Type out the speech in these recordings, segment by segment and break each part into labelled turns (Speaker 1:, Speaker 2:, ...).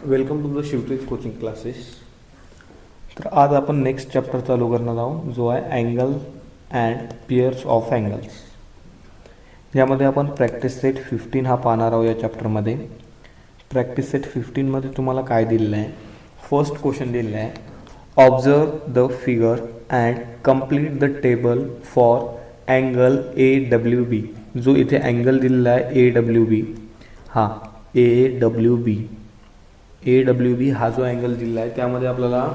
Speaker 1: Welcome to the Shivtej coaching classes. तर आज आपण नेक्स्ट चॅप्टर चालू करणार आहोत, जो आहे angle and pairs of angles. यामध्ये आपण प्रॅक्टिस सेट 15 हा पाहणार आहोत. या चॅप्टरमध्ये प्रॅक्टिस सेट 15मध्ये तुम्हाला काय दिलेलं आहे? फर्स्ट क्वेश्चन दिलेला आहे, observe the figure and complete the table for angle AWB. जो इथे अँगल दिलेला आहे AWB, हा AWB हा जो अँगल दिलेला आहे त्यामध्ये आपल्याला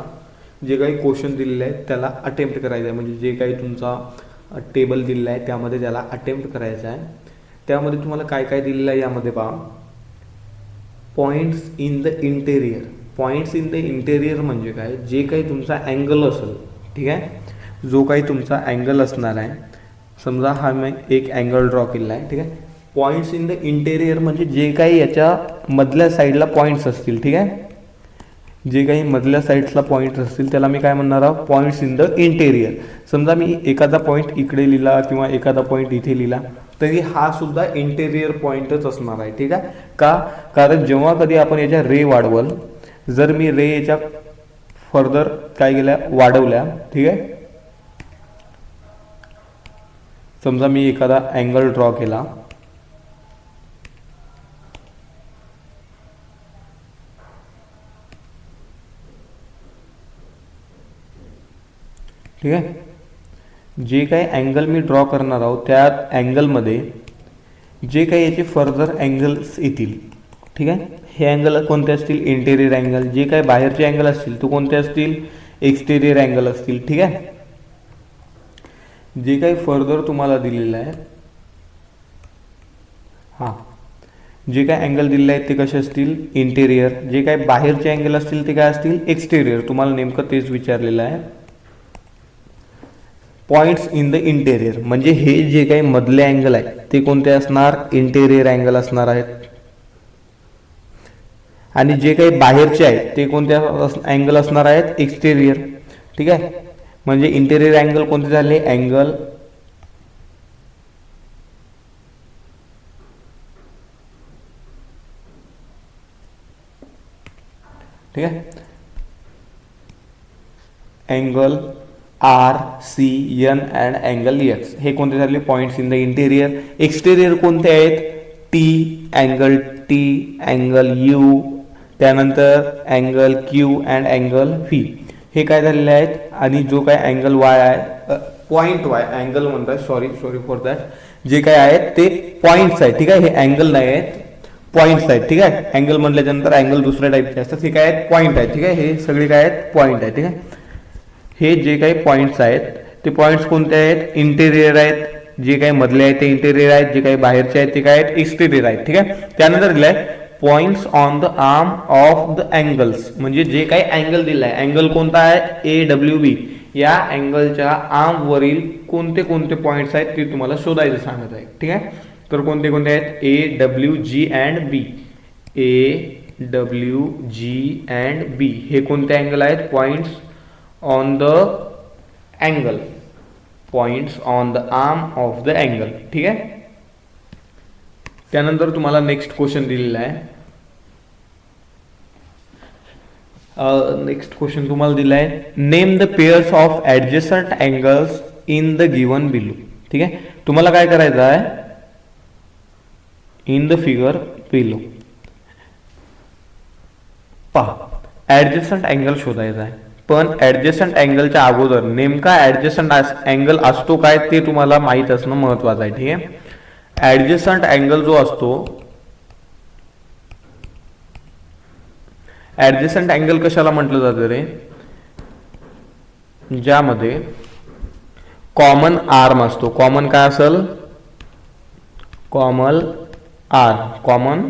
Speaker 1: जे काही क्वेश्चन दिलेले आहेत त्याला अटेम्प्ट करायचं आहे. म्हणजे जे काही तुमचा टेबल दिलेला आहे त्यामध्ये त्याला अटेम्प्ट करायचं आहे. त्यामध्ये तुम्हाला काय काय दिलेलं आहे यामध्ये पहा. Points in the interior. Points in the interior म्हणजे काय? जे काही तुमचा अँगल असेल, ठीक आहे, जो काही तुमचा अँगल असणार आहे. समजा हा मी एक अँगल ड्रॉ केलेला आहे, ठीक आहे. पॉईंट्स इन द इंटेरियर म्हणजे जे काही याच्या मधल्या साईडला पॉईंट्स असतील, ठीक आहे, जे काही मधल्या साईडला पॉईंट्स असतील त्याला मी काय म्हणणार आहोत? Points in the interior. समजा मी एखादा पॉईंट इकडे लिहिला किंवा एखादा पॉईंट इथे लिहिला तरी हा सुद्धा इंटेरियर पॉईंटच असणार आहे, ठीक आहे. का? कारण जेव्हा कधी आपण याच्या रे वाढवल, जर मी रे याच्या फर्दर काय केल्या वाढवल्या, ठीक आहे, समजा मी एखादा अँगल ड्रॉ केला, ठीक आहे. जे काही अँगल मी ड्रॉ करणार आहोत त्या अँगलमध्ये जे काही याचे फर्दर अँगल्स येतील, ठीक आहे, हे अँगल कोणते असतील? Interior angle. जे काही बाहेरचे अँगल असतील तो कोणते असतील? एक्सटेरियर अँगल असतील, ठीक आहे. जे काही फर्दर तुम्हाला दिलेलं आहे, हां, जे काही अँगल दिलेले आहेत ते कसे असतील? इंटेरियर. जे काही बाहेरचे अँगल असतील ते काय असतील? एक्सटेरियर. तुम्हाला नेमकं तेच विचारलेलं आहे. पॉईंट्स इन द इंटेरियर म्हणजे हे जे काही मधले अँगल आहे ते कोणते असणार? इंटेरियर अँगल असणार आहेत. आणि जे काही बाहेरचे आहेत ते कोणते अँगल असणार आहेत? एक्सटेरियर, ठीक आहे. म्हणजे इंटेरियर अँगल कोणते झाले? अँगल ठीक आहे, angle RCN and angle X हे कोणते झाले? Points in the interior. Exterior कोणते आहेत? अँगल T, अँगल U, त्यानंतर angle Q and angle V हे काय झालेले आहेत. आणि जो काय अँगल Y आहे, पॉईंट Y अँगल म्हणतात, सॉरी फॉर दॅट, जे काय आहेत ते पॉईंट्स आहेत, ठीक आहे. हे अँगल नाही आहेत, पॉईंट्स आहेत, ठीक आहे. अँगल म्हटल्याच्या नंतर अँगल दुसऱ्या टाईपचे असतात, हे काय आहेत? पॉईंट आहेत, ठीक आहे. हे सगळे काय आहेत? पॉईंट आहेत, ठीक आहे. हे जे काही पॉईंट्स आहेत ते पॉईंट्स कोणते आहेत? इंटेरियर आहेत. जे काही मधले आहेत ते इंटेरियर आहेत, जे काही बाहेरचे आहेत ते काय आहेत? एक्सटेरियर आहेत, ठीक आहे. त्यानंतर दिलं आहे points on the arm of the angles. म्हणजे जे काही अँगल दिला आहे, अँगल कोणता आहे? AWB. या अँगलच्या आर्मवरील कोणते कोणते पॉईंट्स आहेत ते तुम्हाला शोधायचं सांगत आहे, ठीक आहे. तर कोणते कोणते आहेत? AWG and B. AWG and B हे कोणते अँगल आहेत? Points on the angle, points on the arm of the angle, ठीक आहे. त्यानंतर तुम्हाला नेक्स्ट क्वेश्चन दिलेला आहे. नेक्स्ट क्वेश्चन तुम्हाला दिला आहे, name the pairs of adjacent angles in the given below. ठीक आहे. तुम्हाला काय करायचं आहे? इन द फिगर बिलो पहा, ऍडजस्टंट अँगल शोधायचा आहे. पण ऍडजस्टंट अँगलच्या अगोदर नेमका ऍडजस्टंट अँगल असतो काय ते तुम्हाला माहित असणं महत्वाचं आहे, ठीक आहे. ऍडजस्टंट अँगल जो असतो, ऍडजस्टंट अँगल कशाला म्हटलं जातं रे? ज्यामध्ये कॉमन आर्म असतो. कॉमन काय असेल? कॉमन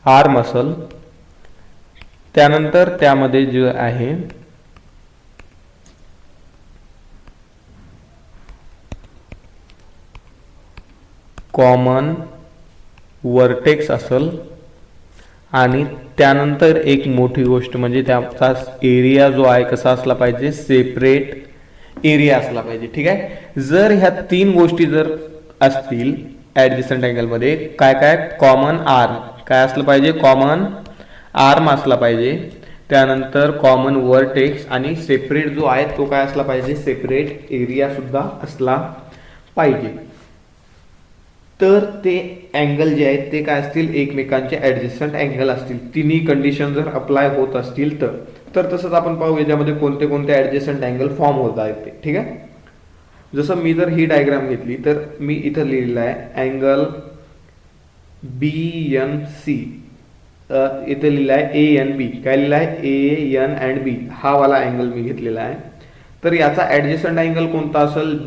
Speaker 1: आर्म असेल. त्यानंतर त्यामध्ये जे आहे कॉमन वर्टेक्स असेल. आणि त्यानंतर एक मोठी गोष्ट म्हणजे त्याचा एरिया जो आहे कसा असला पाहिजे? सेपरेट एरिया असला पाहिजे, ठीक आहे. जर ह्या तीन गोष्टी जर असतील ऍडजस्टंट अँगल मध्ये, काय काय? कॉमन आर्म काय असलं पाहिजे? कॉमन आर्म असला पाहिजे, त्यानंतर कॉमन वर्टेक्स आणि सेपरेट जो आहे तो काय असला पाहिजे, सेपरेट एरिया सुद्धा असला पाहिजे. तर ते अँगल जे आहेत ते काय असतील, एकमेकांचे ऍडजस्टंट अँगल असतील. तिन्ही कंडिशन जर अप्लाय होत असतील तर तसंच आपण पाहू याच्यामध्ये कोणते कोणते ऍडजस्टंट अँगल फॉर्म होत आहेत ते. ठीक आहे. जसं मी जर ही डायग्राम घेतली तर मी इथं लिहिलेलं आहे अँगल BNC, इथे लिहिलं आहे ANB. काय लिहिलं आहे, ANB हा वाला अँगल मी घेतलेला आहे. तर याचा ऍडजस्टंट अँगल कोणता असेल,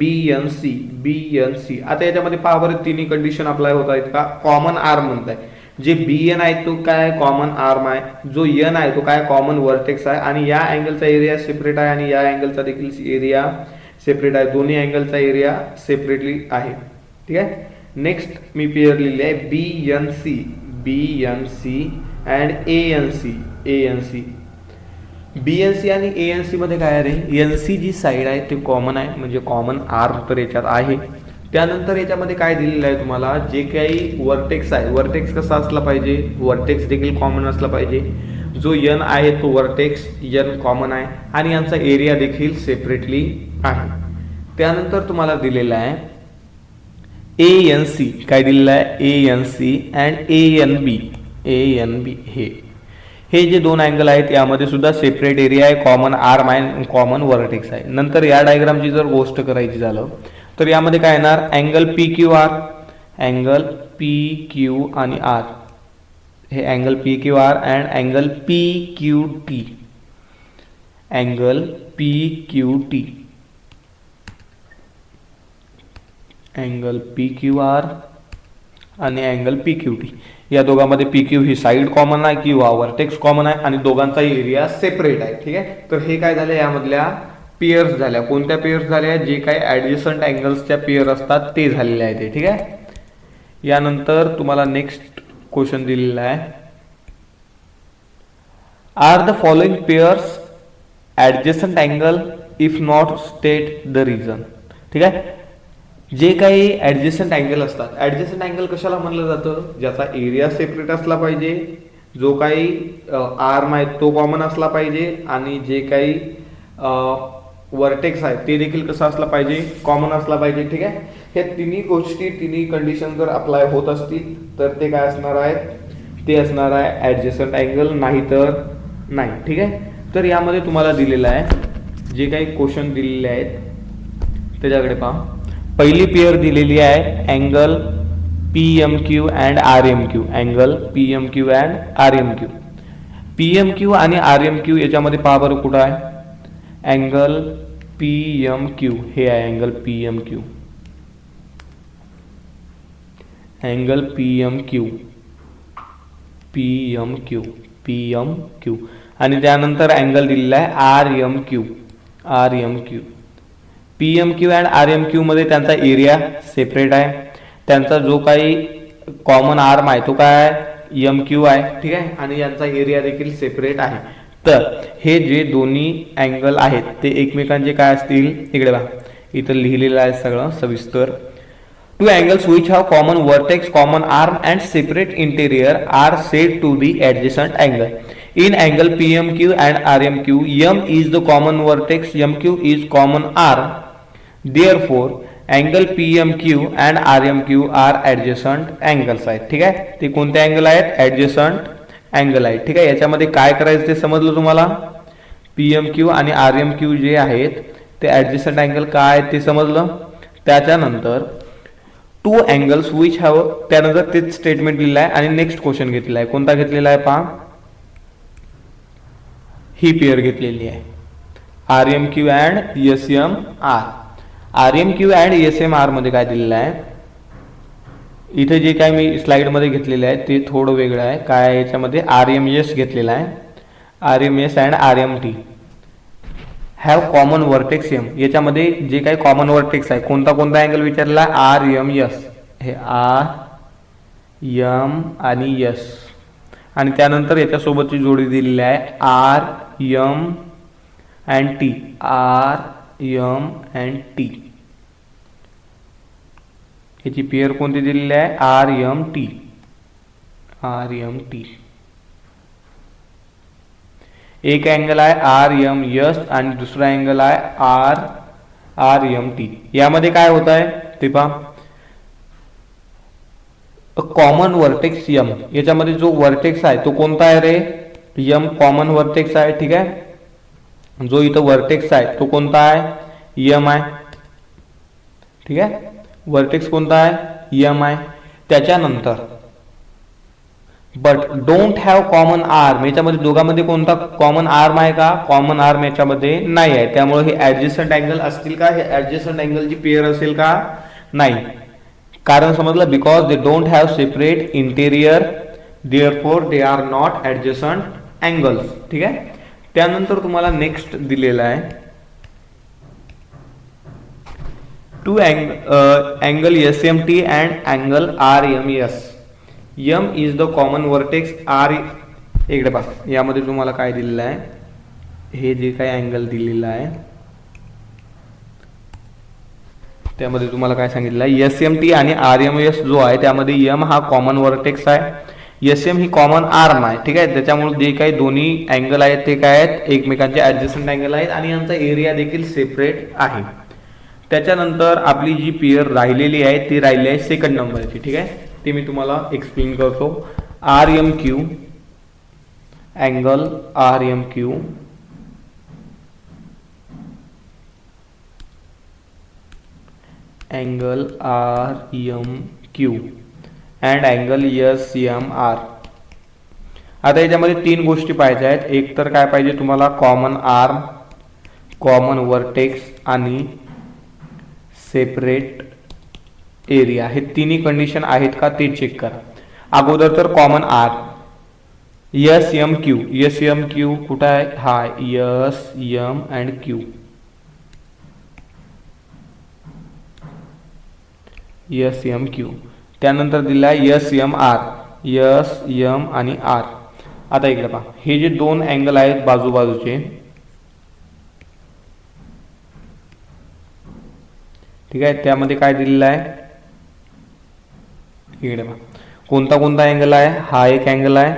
Speaker 1: BNC. आता याच्यामध्ये पहा बरं, तिन्ही कंडिशन अप्लाय होत आहेत का. कॉमन आर्म म्हणताय, जे BN आहे तो काय कॉमन आर्म आहे, जो N आहे तो काय कॉमन वर्टेक्स आहे, आणि या अँगलचा एरिया सेपरेट आहे आणि या अँगलचा देखील एरिया सेपरेट आहे. दोन्ही अँगलचा एरिया सेपरेटली आहे. ठीक आहे. नेक्स्ट मी पेअर लिहिली आहे BNC अँड ANC. BNC आणि ANC मध्ये काय आहे, NC जी साईड आहे ते कॉमन आहे, म्हणजे कॉमन आर्म तर याच्यात आहे. त्यानंतर याच्यामध्ये काय दिलेलं आहे तुम्हाला, जे काही वर्टेक्स आहे, वर्टेक्स कसा असला पाहिजे, वर्टेक्स देखील कॉमन असला पाहिजे. जो N आहे तो वर्टेक्स N कॉमन आहे आणि यांचा एरिया देखील सेपरेटली आहे. त्यानंतर तुम्हाला दिलेला आहे ANC. काय दिलेलं आहे, ANC अँड ANB. हे जे दोन अँगल आहेत यामध्ये सुद्धा सेपरेट एरिया आहे, कॉमन आर्म आहे, कॉमन वर्टेक्स आहे. नंतर या डायग्रामची जर गोष्ट करायची झालं तर यामध्ये काय येणार, अँगल PQR, अँगल PQ आणि R. हे angle PQR and angle PQT, angle PQT, angle PQR आणि अँगल PQT. या दोघांमध्ये PQ ही साईड कॉमन आहे किंवा वर्टेक्स कॉमन आहे आणि दोघांचा एरिया सेपरेट आहे. ठीक आहे. तर हे काय झालं, यामधल्या पेयर्स झाल्या. कोणत्या पेयर्स झाल्या, जे काही ऍडजस्टंट अँगल्सच्या पेयर असतात ते झालेले आहेत ते. ठीक आहे. यानंतर तुम्हाला नेक्स्ट क्वेश्चन दिलेला आहे, are the following pairs adjacent angle if not state the reason. ठीक आहे. जे काही ऍडजस्टंट अँगल असतात, ऍडजस्टंट अँगल कशाला म्हणलं जातं, ज्याचा एरिया सेपरेट असला पाहिजे, जो काही आर्म आहे तो कॉमन असला पाहिजे आणि जे काही वर्टेक्स आहे ते देखील कसं असला पाहिजे, कॉमन असला पाहिजे. ठीक आहे. हे तिन्ही गोष्टी, तिन्ही कंडिशन जर अप्लाय होत असतील तर ते काय असणार आहेत, ते असणार आहे ऍडजस्टंट अँगल, नाही तर नाही. ठीक आहे. तर यामध्ये तुम्हाला दिलेलं आहे, जे काही क्वेश्चन दिलेले आहेत त्याच्याकडे पहा. पहिली पेयर दिलेली आहे angle PMQ and RMQ, angle PMQ and RMQ. PMQ आणि RMQ याच्यामध्ये पहा बरं कुठं आहे, अँगल PMQ हे आहे अँगल PMQ, अँगल PMQ आणि त्यानंतर अँगल दिलेला आहे RMQ. PMQ अँड RMQ मध्ये त्यांचा एरिया सेपरेट आहे, त्यांचा जो काही कॉमन आर्म आहे तो काय आहे, MQ आहे. ठीक आहे. आणि यांचा एरिया देखील सेपरेट आहे. तर हे जे दोन्ही अँगल आहेत ते एकमेकांचे काय असतील, इकडे बघा इथं लिहिलेलं आहे सगळं सविस्तर. Two angles which have common vertex, common arm and separate interior are said to be adjacent angle. In angle PMQ and RMQ, M is the common vertex, MQ is common arm. Therefore, angle PMQ and RMQ are adjacent angles आहेत. ठीक आहे. ते कोणते angle आहेत, adjacent angle आहेत. ठीक आहे. याच्यामध्ये काय करायचं ते समजलं तुम्हाला, PMQ आणि RMQ जे आहेत ते ऍडजसंट अँगल काय आहेत ते समजलं. त्याच्यानंतर टू अँगल्स विच हॅव, त्यानंतर तेच स्टेटमेंट लिहिलं आहे आणि नेक्स्ट क्वेश्चन घेतलेला आहे. कोणता घेतलेला आहे पहा, ही पेयर घेतलेली आहे RMQ and SMR. RMQ and SMR मध्ये काय दिलेलं आहे, इथे जे काय मी स्लाइड मध्ये घेतलेलं आहे ते थोडं वेगळं आहे. काय याच्यामध्ये RMS घेतलेला आहे, RMS and RMT have common vertex M. याच्यामध्ये जे काही कॉमन वर्टेक्स आहे, कोणता कोणता अँगल विचारला, RMS, हे RM आणि S, आणि त्यानंतर याच्यासोबतची जोडी दिलेली आहे RM and T, RM and T. याची पेयर कोणती दिलेली आहे, RMT. एक अँगल आहे RMS आणि दुसरा अँगल आहे RMT. यामध्ये काय होत आहे ते पहा, कॉमन वर्टेक्स M. याच्यामध्ये जो वर्टेक्स आहे तो कोणता आहे रे, M कॉमन वर्टेक्स आहे. ठीक आहे, जो इथं वर्टेक्स आहे तो कोणता आहे, M आहे. ठीक आहे, वर्टेक्स कोणता आहे, M आहे. त्याच्यानंतर but don't have common arm. याच्यामध्ये दोघांमध्ये कोणता कॉमन आर्म आहे का, कॉमन आर्म याच्यामध्ये नाही आहे. त्यामुळे हे ऍडजस्टंट अँगल असतील का, हे ऍडजस्टंट अँगलची पेअर असेल का, नाही. कारण समजलं, because they don't have separate interior, therefore they are not adjacent angles. ठीक आहे, त्यानंतर तुम्हाला नेक्स्ट दिलेला आहे two angle SMT and angle RMS. M is the common vertex R. इकडे पहा, यामध्ये तुम्हाला काय दिलेलं आहे, हे जे काही अँगल दिलेलं आहे त्यामध्ये तुम्हाला काय सांगितलं आहे, SMT आणि RMS जो आहे त्यामध्ये M हा कॉमन वर्टेक्स आहे, SM ही कॉमन आर्म आहे. ठीक आहे, त्याच्यामुळे जे काही दोन्ही अँगल आहेत ते काय आहेत, एकमेकांचे ऍडजस्टंट अँगल आहेत आणि यांचा एरिया देखील सेपरेट आहे. त्याच्यानंतर आपली जी पेअर राहिलेली आहे ती राहिली आहे सेकंड नंबरची. ठीक आहे, ते मी तुम्हाला एक्सप्लेन करतो. RMQ angle RMQ angle RMQ and angle SMR. आता याच्यामध्ये तीन गोष्टी पाहिजे आहेत. एक तर काय पाहिजे तुम्हाला, कॉमन आर्म, कॉमन वर्टेक्स आणि सेपरेट एरिया. हे तिन्ही कंडिशन आहेत का ते चेक करा. अगोदर तर कॉमन आर्म SMQ कुठं आहे, हा SM अँड Q, SMQ. त्यानंतर दिला आहे SMR, SM आणि R. आता इकडे पहा, हे जे दोन अँगल आहेत बाजूबाजूचे, ठीक आहे, त्यामध्ये काय दिलेलं आहे, इकडे पहा कोणता कोणता अँगल आहे, हा एक अँगल आहे,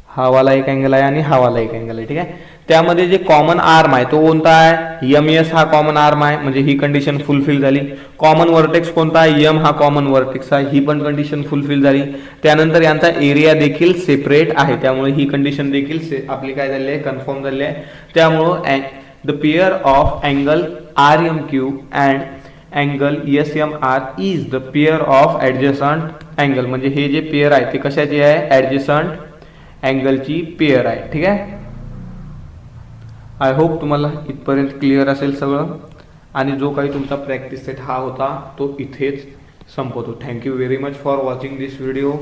Speaker 1: हा वाला एक अँगल आहे आणि हा वाला एक अँगल आहे. ठीक आहे, त्यामध्ये जे कॉमन आर्म आहे तो कोणता आहे, MS हा कॉमन आर्म आहे, म्हणजे ही कंडिशन फुलफिल झाली. कॉमन वर्टेक्स कोणता आहे, M हा कॉमन वर्टेक्स आहे, ही पण कंडिशन फुलफिल झाली. त्यानंतर यांचा एरिया देखील सेपरेट आहे, त्यामुळे ही कंडिशन देखील आपली काय झाली आहे, कन्फर्म झाली आहे. त्यामुळे the pair of angle RMQ and angle SMR is the pair of adjacent angle. म्हणजे हे जे पेअर आहे ते कशाची आहे, ऍडजस्टंट अँगलची पेअर आहे. ठीक आहे, आय होप तुम्हाला इथपर्यंत क्लिअर असेल सगळं. आणि जो काही तुमचा प्रॅक्टिस सेट हा होता तो इथेच संपवतो. Thank you very much for watching this video.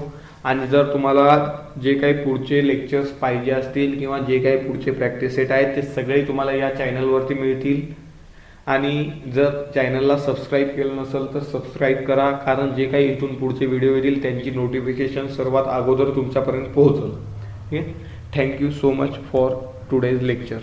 Speaker 1: आणि जर तुम्हाला जे काही पुढचे लेक्चर्स पाहिजे असतील किंवा जे काही पुढचे प्रॅक्टिस सेट आहेत ते सगळे तुम्हाला या चॅनलवरती मिळतील. आणि जर चॅनलला सबस्क्राईब केलं नसेल तर सबस्क्राईब करा, कारण जे काही इथून पुढचे व्हिडिओ येतील त्यांची नोटिफिकेशन सर्वात अगोदर तुमच्यापर्यंत पोहोचेल. Okay, thank you so much for today's lecture.